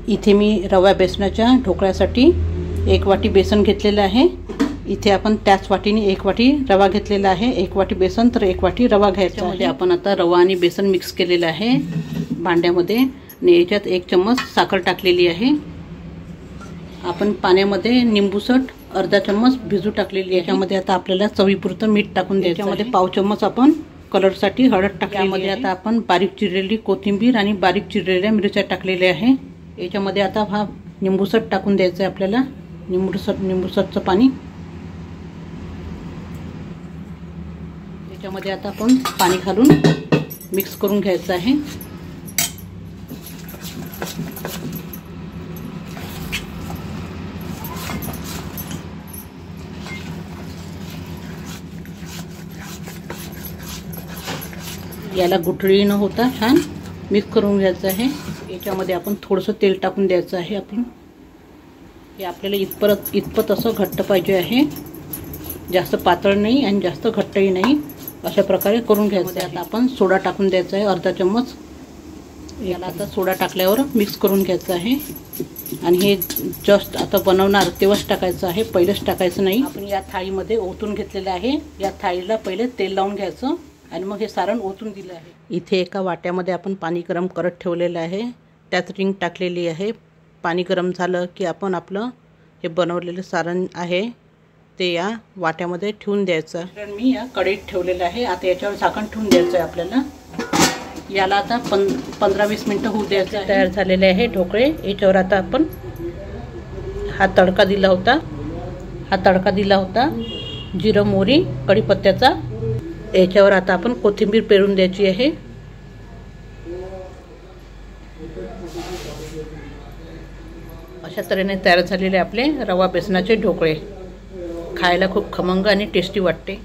इथे मी रवा बेसनाच्या ढोकळ्यासाठी 1 वाटी बेसन घेतलेलं आहे। इथे आपण त्याच वाटीने 1 वाटी रवा घेतलेला आहे। 1 वाटी बेसन तर 1 वाटी रवा घ्यायचा आहे। आपण आता रवा आणि बेसन मिक्स केलेलं आहे भांड्यामध्ये आणि याच्यात 1 चम्मच साखर टाकलेली आहे। आपण पाण्यामध्ये निंबूसट अर्धा चम्मच भिजू टाकलेली आहे। याच्यामध्ये आता आपल्याला चवीपुरतं मीठ टाकून द्यायचं आहे। पाव चम्मच आपण कलरसाठी हळद टाकल्यामध्ये आता आपण बारीक चिरलेली कोथिंबीर आणि बारीक चिरलेल्या मिरच्या टाकलेल्या आहे। याच्यामध्ये आता हा निंबूसट टाकून द्यायचं आहे आपल्याला। निंबूसटचं पाणी याच्यामध्ये आता आपण पाणी घालून मिक्स करून घ्यायचं आहे। याला गुठळी न होता छान मिक्स करून घ्यायचं आहे। याच्यामध्ये आपण थोडंसं तेल टाकून द्यायचं आहे। आपण हे आपल्याला इतपत असं घट्ट पाहिजे आहे, जास्त पातळ नाही आणि जास्त घट्टही नाही, अशा प्रकारे करून घ्यायचं आहे। आता आपण सोडा टाकून द्यायचा आहे अर्धा चम्मच। याला आता सोडा टाकल्यावर मिक्स करून घ्यायचं आहे आणि हे जस्ट आता बनवणार तेव्हाच टाकायचं आहे, पहिलेच टाकायचं नाही। आपण या थाळीमध्ये ओतून घेतलेलं आहे। या थाळीला पहिले तेल लावून घ्यायचं आणि मग हे सारण ओतून दिलं आहे। इथे एका वाट्यामध्ये आपण पाणी गरम करत ठेवलेलं आहे, त्यात रिंग टाकलेली आहे। पाणी गरम झालं की आपण आपलं हे बनवलेलं सारण आहे ते या वाट्यामध्ये ठेवून द्यायचं। मी या कढईत ठेवलेलं आहे। आता याच्यावर झाकण ठेवून द्यायचं आहे आपल्याला। याला आता 15-20 मिनिटं होऊ द्यायचं आहे। तयार झालेले आहे ढोकळे। याच्यावर आता आपण हा तडका दिला होता जिरं मोहरी कढीपत्त्याचा। याच्यावर आता आपण कोथिंबीर पेरून द्यायची आहे। अशा तऱ्हेने तयार झालेले आपले रवा बेसनाचे ढोकळे। खायला खूप खमंग आणि टेस्टी वाटते।